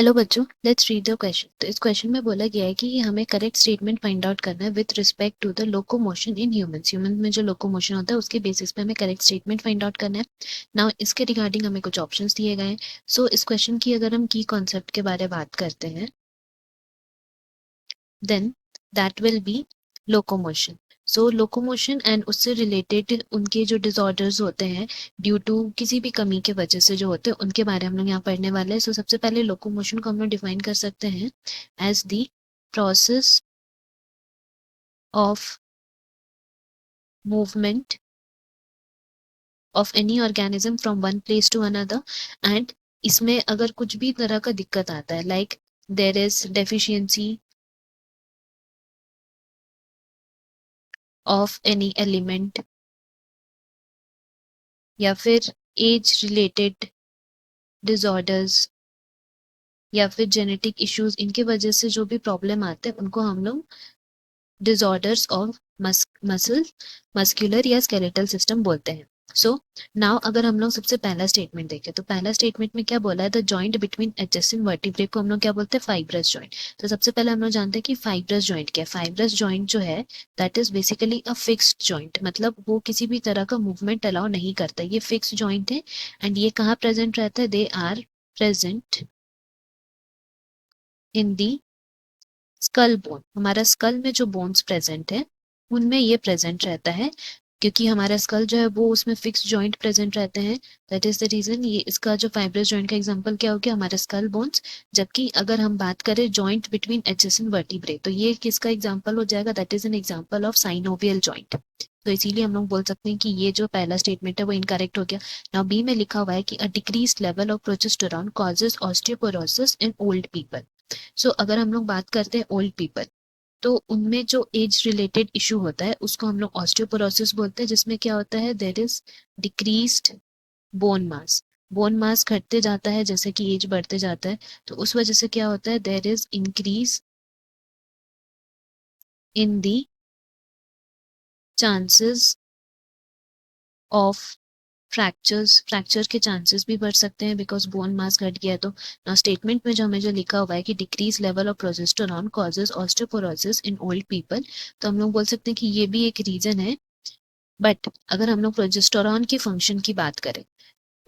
Hello बच्चों, let's read the question. तो इस क्वेश्चन में बोला गया है कि हमें करेक्ट स्टेटमेंट फाइंड आउट करना है with respect to the locomotion in humans. Human में जो लोकोमोशन होता है उसके बेसिस पे हमें करेक्ट स्टेटमेंट फाइंड आउट करना है। नाउ इसके रिगार्डिंग हमें कुछ ऑप्शंस दिए गए हैं। सो इस क्वेश्चन की अगर हम की कॉन्सेप्ट के बारे में बात करते हैं, then that will be locomotion. So locomotion and उससे रिलेटेड उनके जो डिसऑर्डर्स होते हैं ड्यू टू किसी भी कमी के वजह से जो होते हैं उनके बारे में हम लोग यहाँ पढ़ने वाले हैं। सो सबसे पहले लोकोमोशन को हम लोग डिफाइन कर सकते हैं as the process of movement of any organism from one place to another. And इसमें अगर कुछ भी तरह का दिक्कत आता है, like there is deficiency of any element, या फिर एज रिलेटेड डिसऑर्डर्स, या फिर जेनेटिक इश्यूज, इनके वजह से जो भी प्रॉब्लम आते हैं उनको हम लोग डिसऑर्डर्स ऑफ मसल, मस्कुलर या स्केलेटल सिस्टम बोलते हैं। सो नाउ अगर हम लोग सबसे पहला स्टेटमेंट देखें तो पहला स्टेटमेंट में क्या बोला है, the joint between adjacent vertebrae को हम लोग क्या बोलते हैं, फाइब्रस जॉइंट। तो सबसे पहले हम लोग जानते हैं कि फाइब्रस जॉइंट क्या है। फाइब्रस जॉइंट जो है that is basically a fixed joint, मतलब वो किसी भी तरह का मूवमेंट अलाउ नहीं करता, ये फिक्स्ड जॉइंट है। एंड ये कहाँ प्रेजेंट रहता है, they are present in the skull bone. हमारा स्कल में जो बोन्स प्रेजेंट है उनमें ये प्रेजेंट रहता है, क्योंकि हमारा स्कल जो है वो उसमें फिक्स जॉइंट प्रेजेंट रहते हैं। दैट इज द रीजन ये इसका जो फाइब्रस जॉइंट का एग्जांपल क्या हो गया, हमारा स्कल बोन्स। जबकि अगर हम बात करें जॉइंट बिटवीन एडजेसेंट वर्टिब्रे, तो ये किसका एग्जांपल हो जाएगा, that is an example of synovial joint. तो इसीलिए हम लोग बोल सकते हैं कि ये जो पहला स्टेटमेंट है वो इनकरेक्ट हो गया। नाउ बी में लिखा हुआ है कि a decrease level of progesterone causes osteoporosis in old people. So अगर हम लोग बात करते हैं ओल्ड पीपल, तो उनमें जो एज रिलेटेड इशू होता है उसको हम लोग ऑस्टियोपोरोसिस बोलते हैं, जिसमें क्या होता है, there is decreased bone mass. Bone mass घटते जाता है जैसे कि एज बढ़ते जाता है, तो उस वजह से क्या होता है, there is increase in the chances of fractures. Fracture के चांसेस भी बढ़ सकते हैं बिकॉज बोन मास घट गया है। तो ना स्टेटमेंट में जो हमें जो लिखा हुआ है कि decrease level of progesterone causes osteoporosis in old people, तो हम लोग बोल सकते हैं कि ये भी एक रीजन है। बट अगर हम लोग प्रोजेस्टेरॉन की फंक्शन की बात करें,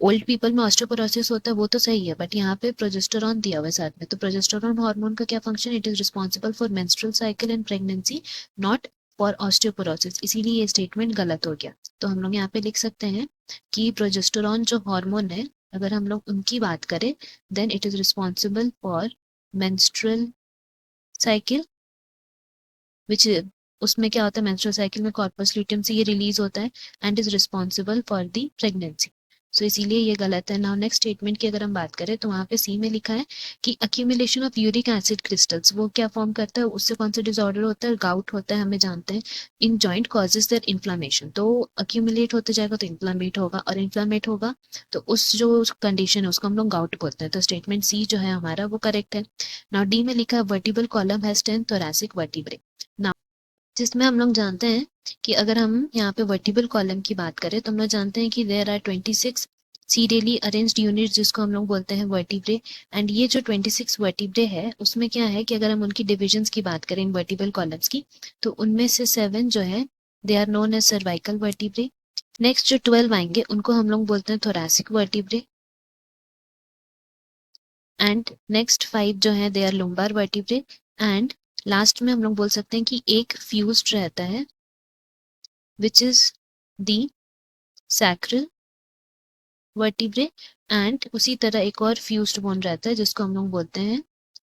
ओल्ड पीपल में ऑस्टियोपोरोसिस होता है वो तो सही है, बट यहाँ पे प्रोजेस्टेरॉन दिया हुआ है साथ में। तो प्रोजेस्टेरॉन हार्मोन का क्या function, it is responsible for menstrual cycle and pregnancy, not for osteoporosis. इसीलिए ये स्टेटमेंट गलत हो गया। तो हम लोग यहाँ पे लिख सकते हैं कि प्रोजेस्टेरॉन जो हार्मोन है, अगर हम लोग उनकी बात करें, then it is responsible for menstrual cycle, which उसमें क्या होता है, मेंस्ट्रुअल साइकिल में कॉर्पस ल्यूटियम से ये रिलीज होता है and is responsible for the pregnancy. So इसीलिए ये गलत है। नाउ नेक्स्ट स्टेटमेंट की अगर हम बात करें तो वहाँ पे सी में लिखा है कि accumulation of uric acid crystals, वो क्या फॉर्म करता है, उससे कौन सा डिसऑर्डर होता है, गाउट होता है, हमें जानते हैं। In joint causes there inflammation, तो अक्यूमुलेट होते जाएगा तो इन्फ्लामेट होगा, और इन्फ्लामेट होगा तो उस जो कंडीशन है उसको हम लोग गाउट बोलते हैं। तो स्टेटमेंट सी जो है हमारा वो करेक्ट है। नाउ डी में लिखा है vertebral column has 10 thoracic vertebrae, जिसमें हम लोग जानते हैं कि अगर हम यहाँ पे वर्टिबल कॉलम की बात करें तो हम लोग जानते हैं कि there are 26 serially arranged unit, जिसको हम लोग बोलते हैं वर्टिब्रे। एंड ये जो 26 वर्टिब्रे है उसमें क्या है कि अगर हम उनकी डिविजन्स की बात करें वर्टिबल कॉलम्स की, तो उनमें से 7 जो है they are known as cervical vertebrae. Next जो 12 आएंगे उनको हम लोग बोलते हैं थोरैसिक वर्टिब्रे। एंड नेक्स्ट 5 जो है they are lumbar vertebrae. And last में हम लोग बोल सकते हैं कि एक फ्यूज्ड रहता है which is the sacral vertebrae। And उसी तरह एक और फ्यूज्ड बोन रहता है जिसको हम लोग बोलते हैं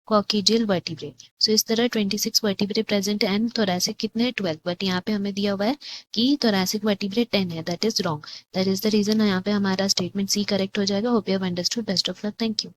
कॉकिजियल वर्टिब्रे। सो इस तरह 26 वर्टिब्रे प्रेजेंट है एंड थोरैसिक कितने हैं, 12। बट यहाँ पे हमें दिया हुआ है कि थोरैसिक वर्टिब्रे 10 है, that is wrong. That is the reason यहाँ पे हमारा स्टेटमेंट सी करेक्ट हो जाएगा। Hope you have understood. Best of luck, thank you.